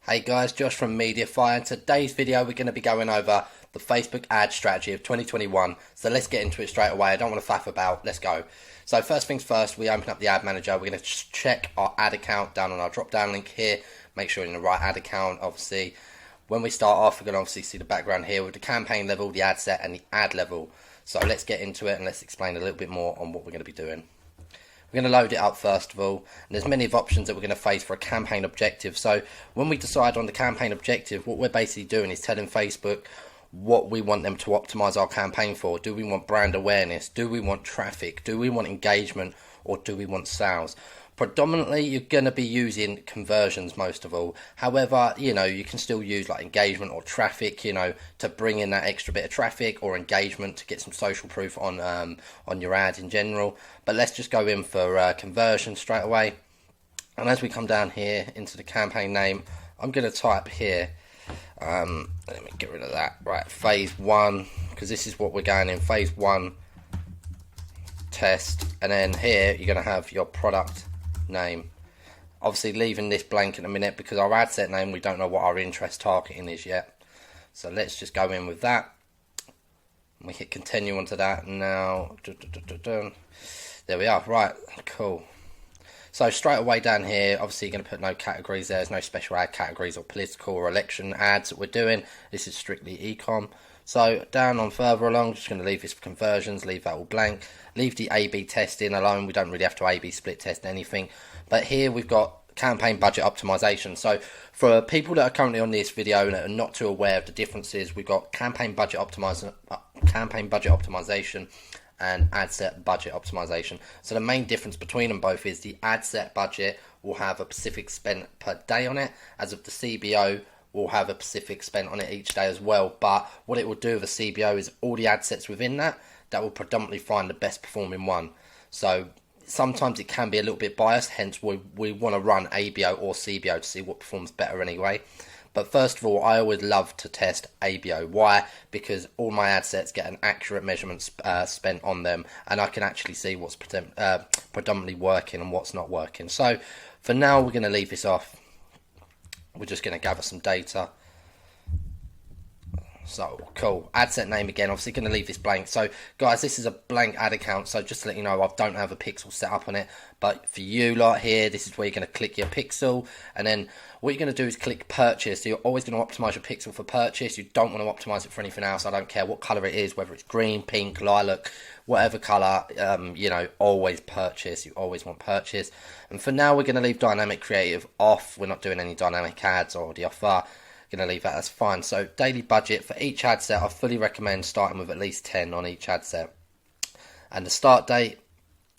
Hey guys, Josh from MediaFire. In today's video, we're going to be going over the Facebook ad strategy of 2021. So let's get into it straight away. I don't want to faff about. Let's go. So first things first, we open up the ad manager. We're going to check our ad account down on our drop down link here. Make sure you're in the right ad account. Obviously, when we start off, we're going to obviously see the background here with the campaign level, the ad set, and the ad level. So let's get into it and let's explain a little bit more on what we're going to be doing. We're going to load it up first of all, and there's many of options that we're going to face for a campaign objective. So when we decide on the campaign objective, what we're basically doing is telling Facebook what we want them to optimize our campaign for. Do we want brand awareness? Do we want traffic? Do we want engagement? Or do we want sales? Predominantly, you're going to be using conversions most of all. However, you can still use like engagement or traffic, to bring in that extra bit of traffic or engagement to get some social proof on your ad in general. But let's just go in for conversion straight away. And as we come down here into the campaign name, I'm going to type here. Let me get rid of that. Right, phase 1, because this is what we're going in. Phase 1 test, and then here you're going to have your product name. Obviously leaving this blank in a minute because our ad set name, we don't know what our interest targeting is yet. So let's just go in with that. We hit continue onto that now. There we are. Right, cool. So straight away down here, obviously you're going to put no categories. There's no special ad categories or political or election ads that we're doing. This is strictly ecom. So down on further along, just going to leave this for conversions, leave that all blank. Leave the A/B testing alone. We don't really have to A/B split test anything. But here we've got campaign budget optimization. So for people that are currently on this video and are not too aware of the differences, we've got campaign budget optimization and ad set budget optimization. So the main difference between them both is the ad set budget will have a specific spend per day on it, as of the CBO will have a specific spend on it each day as well. But what it will do with a CBO is all the ad sets within that will predominantly find the best performing one. So sometimes it can be a little bit biased, hence we want to run ABO or CBO to see what performs better anyway. But first of all, I always love to test ABO. Why? Because all my ad sets get an accurate measurement spent on them, and I can actually see what's predominantly working and what's not working. So for now, we're going to leave this off. We're just going to gather some data. So cool. Ad set name again, obviously going to leave this blank. So guys, this is a blank ad account, so just to let you know, I don't have a pixel set up on it. But for you lot here, this is where you're going to click your pixel, and then what you're going to do is click purchase. So you're always going to optimize your pixel for purchase. You don't want to optimize it for anything else. I don't care what color it is, whether it's green, pink, lilac, whatever color, always purchase. You always want purchase. And for now, we're going to leave dynamic creative off. We're not doing any dynamic ads or the offer. Going to leave that as fine. So daily budget for each ad set, I fully recommend starting with at least 10 on each ad set. And the start date,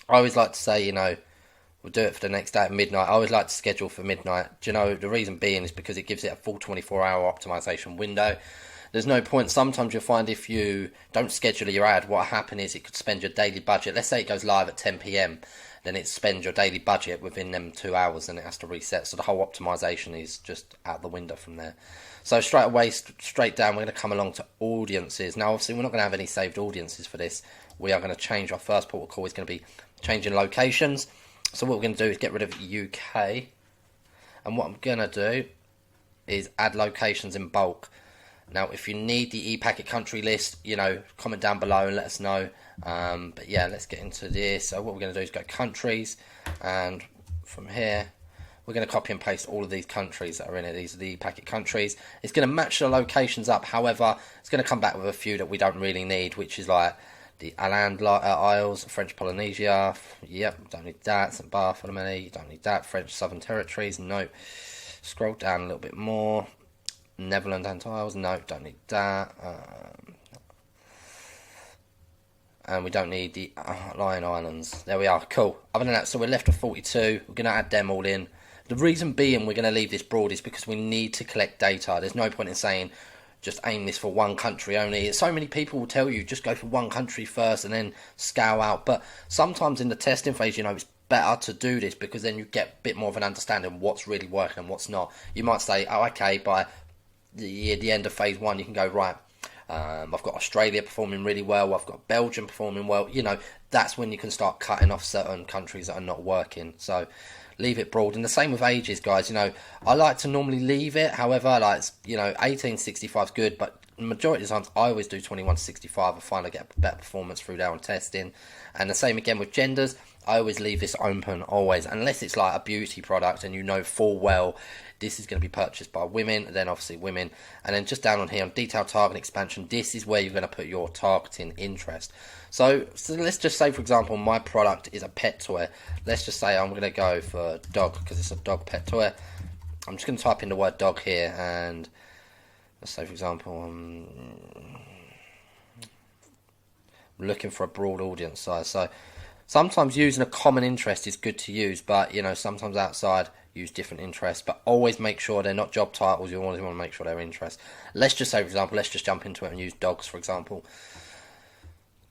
I always like to say, we'll do it for the next day at midnight. I always like to schedule for midnight. The reason being is because it gives it a full 24-hour optimization window. There's no point. Sometimes you'll find if you don't schedule your ad, what will happen is it could spend your daily budget. Let's say it goes live at 10 p.m. Then it spends your daily budget within them 2 hours and it has to reset. So the whole optimization is just out the window from there. So straight away, straight down, we're going to come along to audiences. Now, obviously, we're not going to have any saved audiences for this. We are going to change our first port of call. Is going to be changing locations. So what we're going to do is get rid of UK. And what I'm going to do is add locations in bulk. Now, if you need the e-packet country list, comment down below and let us know. But yeah, let's get into this. So what we're going to do is go countries, and from here we're going to copy and paste all of these countries that are in it. These are the e-packet countries. It's going to match the locations up. However, it's going to come back with a few that we don't really need, which is like the Åland Isles, French Polynesia. Yep, don't need that. St Bartholomew, don't need that. French Southern Territories, no. Scroll down a little bit more. Netherlands Antilles, no, don't need that. And we don't need the Lion Islands. There we are, cool. Other than that, so we're left with 42. We're going to add them all in. The reason being we're going to leave this broad is because we need to collect data. There's no point in saying just aim this for one country only. So many people will tell you just go for one country first and then scale out. But sometimes in the testing phase, it's better to do this because then you get a bit more of an understanding of what's really working and what's not. You might say, oh, okay, by the end of phase 1, you can go, right, I've got Australia performing really well, I've got Belgium performing well. That's when you can start cutting off certain countries that are not working. So leave it broad. And the same with ages, guys. You know, I like to normally leave it. However, like, you know, 18 to 65 is good, but the majority of the times I always do 21 to 65. I find I get better performance through there on testing. And the same again with genders. I always leave this open, always, unless it's like a beauty product and you know full well this is going to be purchased by women, then obviously women. And then just down on here on detailed target expansion, this is where you're going to put your targeting interest. So let's just say, for example, my product is a pet toy. Let's just say I'm going to go for dog because it's a dog pet toy. I'm just going to type in the word dog here, and let's say, for example, I'm looking for a broad audience size. So sometimes using a common interest is good to use, but, you know, sometimes outside use different interests, but always make sure they're not job titles. You always want to make sure they're interests. Let's just say, for example, let's just jump into it and use dogs, for example.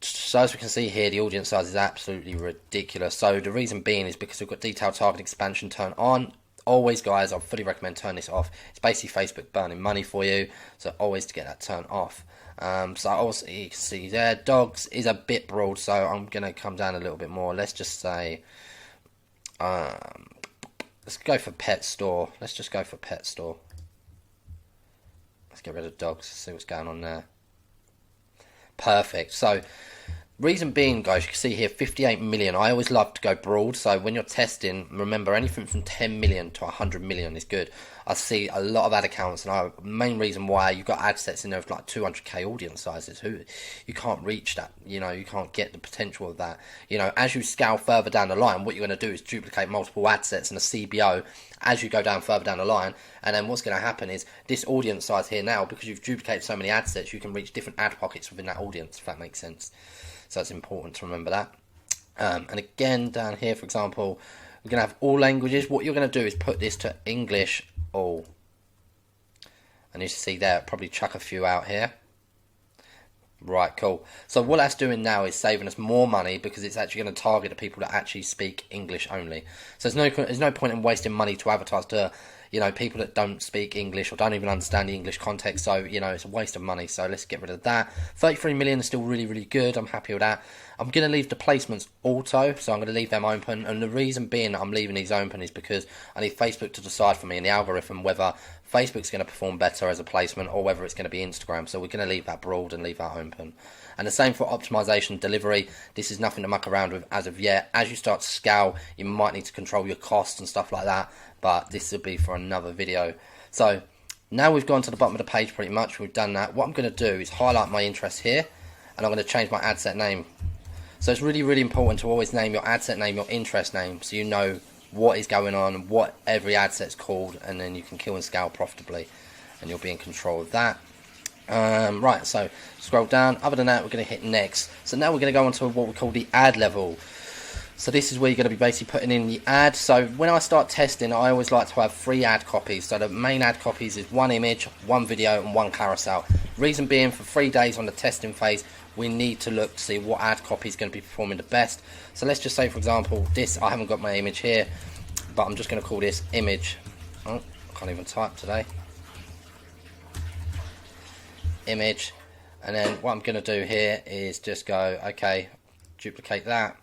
So as we can see here, the audience size is absolutely ridiculous. So the reason being is because we've got detailed target expansion turned on. Always, guys, I fully recommend turn this off. It's basically Facebook burning money for you, so always to get that turned off. So also you can see there, dogs is a bit broad, so I'm going to come down a little bit more. Let's just say, let's go for pet store. Let's just go for pet store. Let's get rid of dogs, see what's going on there. Perfect. So reason being, guys, you can see here 58 million. I always love to go broad, so when you're testing, remember anything from 10 million to 100 million is good. I see a lot of ad accounts, and the main reason why you've got ad sets in there of like 200k audience sizes, you can't reach that, you know, you can't get the potential of that. You know, as you scale further down the line, what you're going to do is duplicate multiple ad sets and a CBO as you go down further down the line, and then what's going to happen is this audience size here now, because you've duplicated so many ad sets, you can reach different ad pockets within that audience, if that makes sense. So it's important to remember that. And again, down here, for example, we're going to have all languages. What you're going to do is put this to English all. And you see there, probably chuck a few out here. Right, cool. So what that's doing now is saving us more money because it's actually going to target the people that actually speak English only. So there's no point in wasting money to advertise to, you know, people that don't speak English or don't even understand the English context. So, you know, it's a waste of money. So let's get rid of that. 33 million is still really, really good. I'm happy with that. I'm going to leave the placements auto. So I'm going to leave them open. And the reason being I'm leaving these open is because I need Facebook to decide for me in the algorithm whether Facebook's going to perform better as a placement or whether it's going to be Instagram. So we're going to leave that broad and leave that open. And the same for optimization delivery. This is nothing to muck around with as of yet. As you start to scale, you might need to control your costs and stuff like that, but this will be for another video. So now we've gone to the bottom of the page pretty much. We've done that. What I'm going to do is highlight my interest here, and I'm going to change my ad set name. So it's really, really important to always name your ad set name, your interest name, so you know what is going on, what every ad set's called, and then you can kill and scale profitably, and you'll be in control of that. Right, so scroll down. Other than that, we're going to hit next. So now we're going to go on to what we call the ad level. So this is where you're going to be basically putting in the ad. So when I start testing, I always like to have 3 ad copies. So the main ad copies is 1 image, 1 video, and 1 carousel. Reason being, for 3 days on the testing phase, we need to look to see what ad copy is going to be performing the best. So let's just say, for example, this, I haven't got my image here, but I'm just going to call this image. Oh, I can't even type today. Image. And then what I'm going to do here is just go, okay, duplicate that.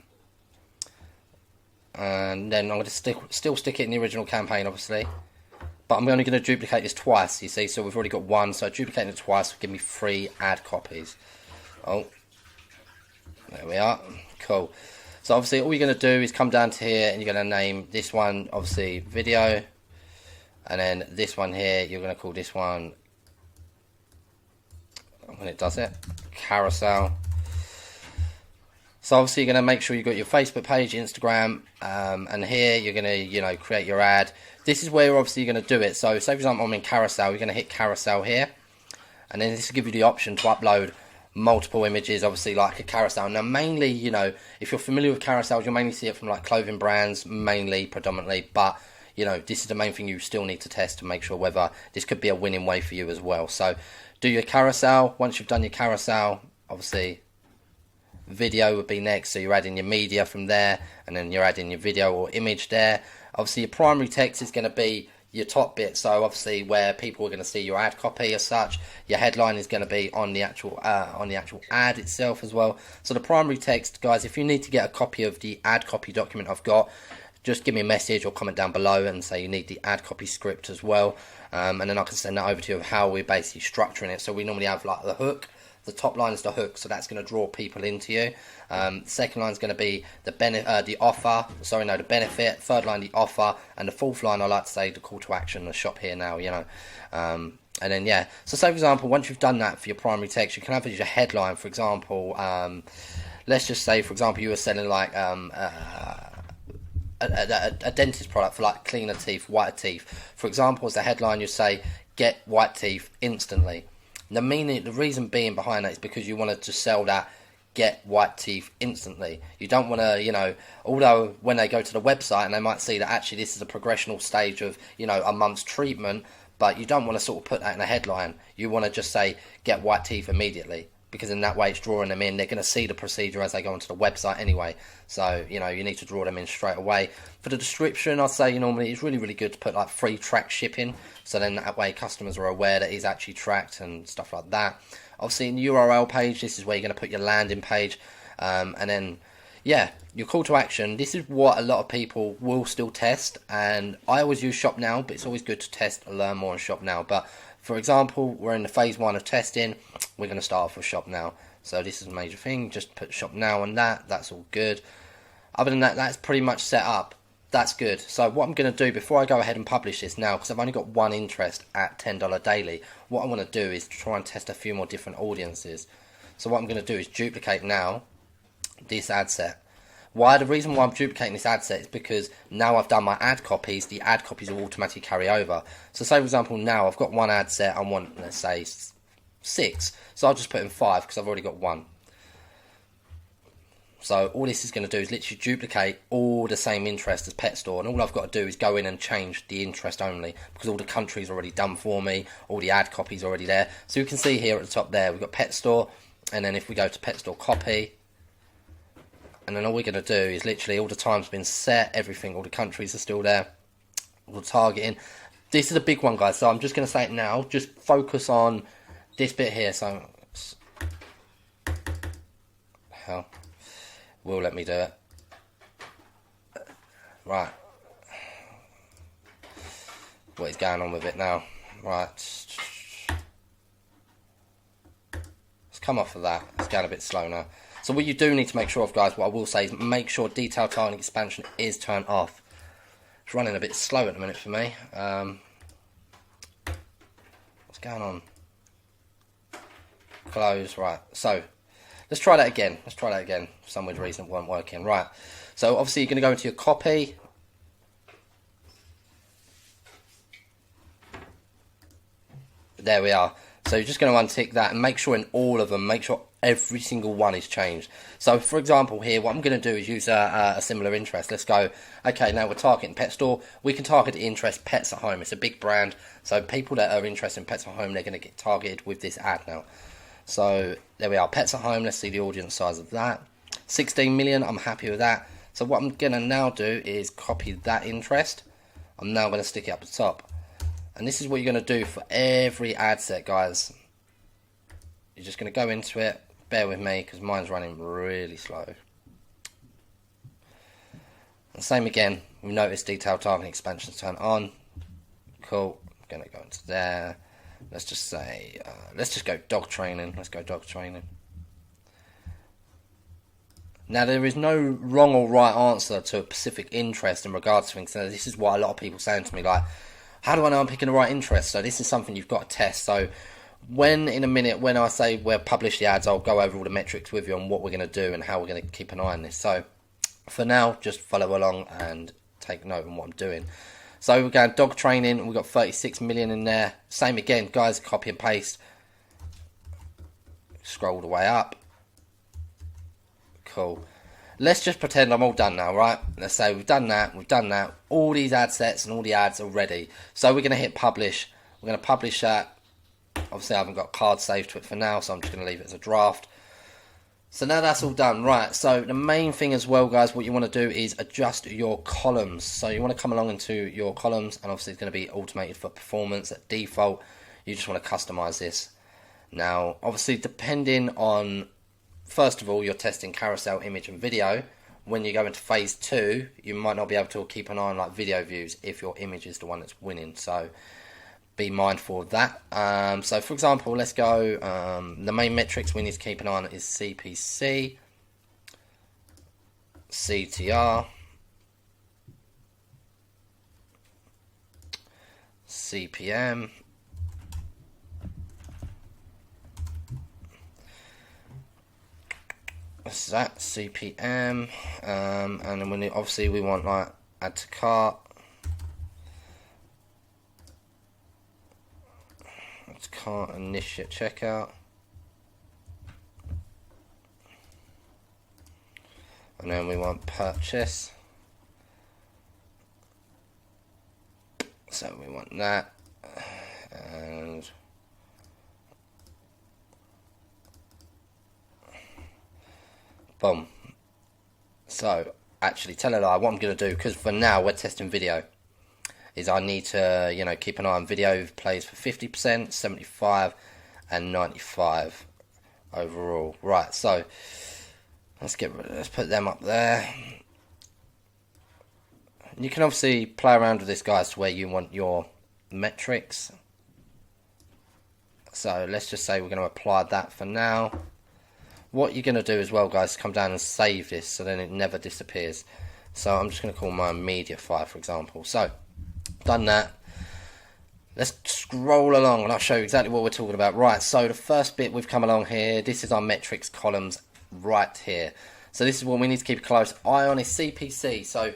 And then I'm going to still stick it in the original campaign, obviously. But I'm only going to duplicate this twice, you see. So we've already got 1, so duplicating it twice will give me 3 ad copies. Oh, there we are. Cool. So obviously all you're going to do is come down to here and you're going to name this one, obviously, video. And then this one here, you're going to call this one, when it does it, carousel. So obviously you're going to make sure you've got your Facebook page, Instagram, and here you're going to, you know, create your ad. This is where obviously you're going to do it. So say for example I'm in carousel, you're going to hit carousel here, and then this will give you the option to upload multiple images, obviously, like a carousel. Now mainly, you know, if you're familiar with carousels, you'll mainly see it from like clothing brands, mainly, predominantly, but you know, this is the main thing you still need to test to make sure whether this could be a winning way for you as well. So do your carousel. Once you've done your carousel, obviously video would be next, so you're adding your media from there, and then you're adding your video or image there. Obviously your primary text is going to be your top bit, so obviously where people are going to see your ad copy as such. Your headline is going to be on the actual ad itself as well. So the primary text, guys, if you need to get a copy of the ad copy document I've got, just give me a message or comment down below and say you need the ad copy script as well, and then I can send that over to you of how we're basically structuring it. So we normally have like the hook. The top line is the hook, so that's going to draw people into you. The second line is going to be the benefit. Third line, the offer, and the fourth line, I like to say, the call to action, the shop here now. And then yeah. So say for example, once you've done that for your primary text, you can have it as your headline. For example, let's just say, for example, you were selling like a dentist product for like cleaner teeth, whiter teeth. For example, as the headline, you say, "Get white teeth instantly." The reason being behind that is because you wanted to sell that get white teeth instantly. You don't want to, although when they go to the website and they might see that actually this is a progressional stage of, a month's treatment, but you don't want to sort of put that in a headline. You want to just say get white teeth immediately, because in that way it's drawing them in. They're going to see the procedure as they go onto the website anyway. So, you need to draw them in straight away. For the description, I'd say normally it's really, really good to put like free track shipping. So then that way customers are aware that it's actually tracked and stuff like that. Obviously in the URL page, this is where you're going to put your landing page. And then, yeah, your call to action. This is what a lot of people will still test. And I always use Shop Now, but it's always good to test and learn more on Shop Now. But for example, we're in the phase 1 of testing. We're going to start off with Shop Now. So this is a major thing. Just put Shop Now on that. That's all good. Other than that, that's pretty much set up. That's good. So what I'm going to do before I go ahead and publish this now, because I've only got one interest at $10 daily, what I want to do is try and test a few more different audiences. So what I'm going to do is duplicate now this ad set. The reason why I'm duplicating this ad set is because now I've done my ad copies, the ad copies will automatically carry over. So say for example now I've got one ad set, I want, let's say 6, so I'll just put in 5 because I've already got one. So all this is going to do is literally duplicate all the same interest as Pet Store, and all I've got to do is go in and change the interest only, because all the countries are already done for me, all the ad copies are already there. So you can see here at the top there we've got Pet Store, and then if we go to Pet Store copy, and then all we're going to do is literally all the time's been set, everything, all the countries are still there, all the targeting. This is a big one, guys, so I'm just going to say it now. Just focus on this bit here. So hell, will let me do it. Right, what is going on with it now? Right, let's come off of that. It's going a bit slow now. So what you do need to make sure of, guys, what I will say is make sure detailed targeting expansion is turned off. It's running a bit slow at the minute for me. What's going on? Close. Right, so let's try that again. For some weird reason it weren't working. Right, so obviously you're going to go into your copy. There we are. So you're just going to untick that and make sure in all of them, make sure every single one is changed. So for example here, what I'm going to do is use a similar interest. Let's go, okay, now we're targeting Pet Store. We can target the interest Pets at Home. It's a big brand, so people that are interested in Pets at Home, they're going to get targeted with this ad now. So there we are, Pets at Home. Let's see the audience size of that. 16 million, I'm happy with that. So what I'm going to now do is copy that interest. I'm now going to stick it up the top. And this is what you're going to do for every ad set, guys. You're just going to go into it. Bear with me because mine's running really slow. And same again, we notice detailed targeting expansions turn on. Cool. I'm going to go into there. Let's just say, let's just go dog training. Let's go dog training. Now, there is no wrong or right answer to a specific interest in regards to things. So this is what a lot of people saying to me, like, how do I know I'm picking the right interest? So this is something you've got to test. So in a minute, when I say we'll publish the ads, I'll go over all the metrics with you on what we're going to do and how we're going to keep an eye on this. So for now, just follow along and take note on what I'm doing. So we're going dog training. We've got 36 million in there. Same again, guys, copy and paste. Scroll all the way up. Cool. Let's just pretend I'm all done now, right? Let's say we've done that. All these ad sets and all the ads are ready. So we're going to hit publish. We're going to publish that. Obviously, I haven't got cards saved to it for now, so I'm just going to leave it as a draft. So now that's all done. Right, so the main thing as well, guys, what you want to do is adjust your columns. So you want to come along into your columns, and obviously it's going to be automated for performance at default. You just want to customize this. Now, obviously, depending on, first of all, you're testing carousel, image, and video. when you go into phase 2, you might not be able to keep an eye on like video views if your image is the one that's winning. So be mindful of that. So for example, let's go, the main metrics we need to keep an eye on is CPC, CTR, CPM, what's that, CPM, and then obviously we want like add to cart, cart, initiate checkout, and then we want purchase, so we want that, and boom. So actually, tell a lie, what I'm going to do, because for now we're testing video, is I need to, you know, keep an eye on video plays for 50%, 75 and 95 overall. Right, so let's put them up there. You can obviously play around with this, guys, to where you want your metrics. So let's just say we're going to apply that for now. What you're going to do as well, guys, is come down and save this so then it never disappears. So I'm just going to call my media file, for example. So done that. Let's scroll along and I'll show you exactly what we're talking about. Right, so the first bit we've come along here, this is our metrics columns right here. So this is what we need to keep a close eye on, is CPC. So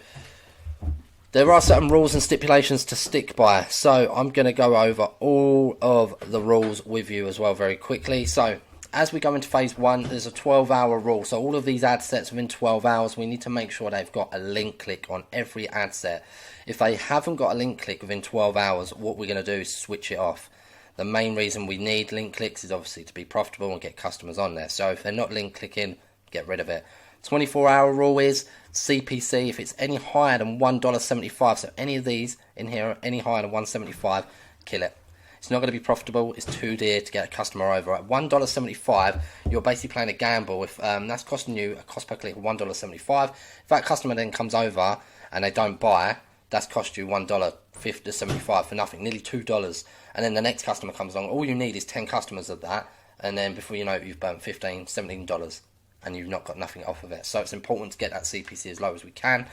there are certain rules and stipulations to stick by. So I'm going to go over all of the rules with you as well very quickly. So as we go into phase 1, there's a 12-hour rule. So all of these ad sets within 12 hours, we need to make sure they've got a link click on every ad set. If they haven't got a link click within 12 hours, what we're going to do is switch it off. The main reason we need link clicks is obviously to be profitable and get customers on there. So if they're not link clicking, get rid of it. 24-hour rule is CPC. If it's any higher than $1.75, so any of these in here, any higher than $1.75, kill it. It's not going to be profitable. It's too dear to get a customer over. At $1.75, you're basically playing a gamble. If that's costing you a cost per click of $1.75, if that customer then comes over and they don't buy, that's cost you $1.75 for nothing, nearly $2. And then the next customer comes along. All you need is 10 customers of that, and then before you know it, you've burnt $15, $17, and you've not got nothing off of it. So it's important to get that CPC as low as we can.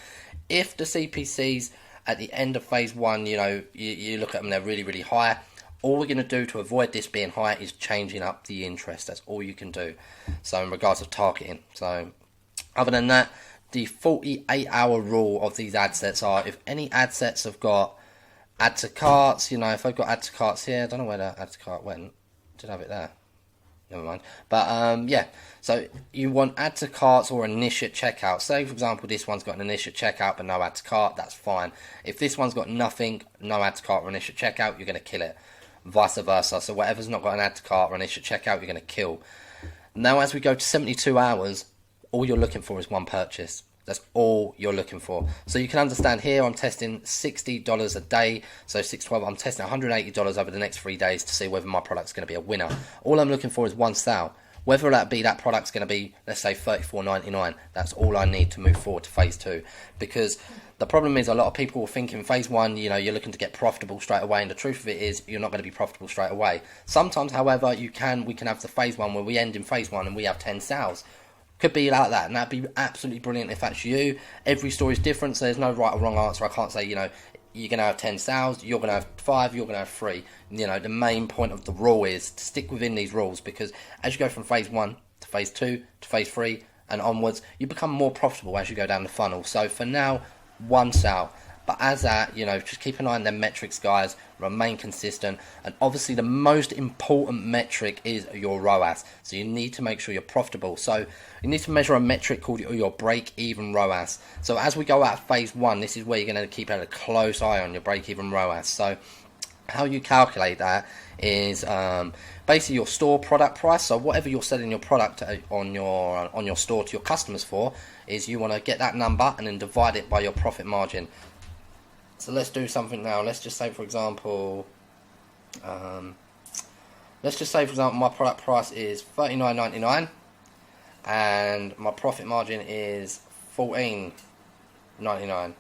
If the CPCs at the end of phase 1, you know, you look at them, they're really, really high. All we're going to do to avoid this being high is changing up the interest. That's all you can do. So in regards of targeting. So other than that, the 48-hour rule of these ad sets are, if any ad sets have got add to carts, you know, if I've got add to carts here, I don't know where the add to cart went. Did I have it there? Never mind. But yeah, so you want add to carts or initiate checkout. Say for example this one's got an initiate checkout but no add to cart, that's fine. If this one's got nothing, no add to cart or initiate checkout, you're going to kill it. Vice versa. So whatever's not got an add to cart or initiate checkout, you're going to kill. Now as we go to 72 hours, all you're looking for is one purchase. That's all you're looking for. So you can understand here I'm testing $60 a day. So 612, I'm testing $180 over the next 3 days to see whether my product's going to be a winner. All I'm looking for is one sale. Whether that product's going to be, let's say, $34.99. That's all I need to move forward to phase 2. Because the problem is a lot of people think in phase 1, you know, you're looking to get profitable straight away. And the truth of it is you're not going to be profitable straight away. Sometimes, however, we can have the phase 1 where we end in phase 1 and we have 10 sales. Could be like that, and that'd be absolutely brilliant if that's you. Every story is different, so there's no right or wrong answer. I can't say, you know, you're going to have 10 sales, you're going to have 5, you're going to have 3. You know, the main point of the rule is to stick within these rules, because as you go from phase 1 to phase 2 to phase 3 and onwards, you become more profitable as you go down the funnel. So for now, one sale. But as that, you know, just keep an eye on them metrics, guys. Remain consistent. And obviously the most important metric is your ROAS. So you need to make sure you're profitable. So you need to measure a metric called your break-even ROAS. So as we go out of phase 1, this is where you're going to keep a close eye on your break-even ROAS. So how you calculate that is basically your store product price. So whatever you're selling your product on your store to your customers for, is you want to get that number and then divide it by your profit margin. So let's do something now. Let's just say, for example, my product price is $39.99 and my profit margin is $14.99.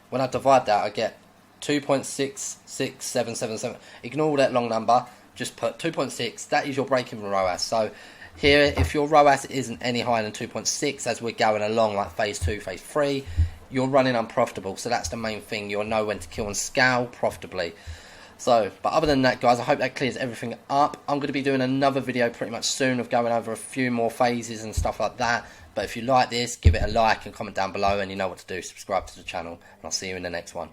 When I divide that, I get 2.66777. Ignore all that long number. Just put 2.6. That is your break-even ROAS. So here, if your ROAS isn't any higher than 2.6 as we're going along, like phase 2, phase 3, you're running unprofitable. So that's the main thing. You'll know when to kill and scale profitably. So, but other than that, guys, I hope that clears everything up. I'm going to be doing another video pretty much soon of going over a few more phases and stuff like that. But if you like this, give it a like and comment down below, and you know what to do. Subscribe to the channel, and I'll see you in the next one.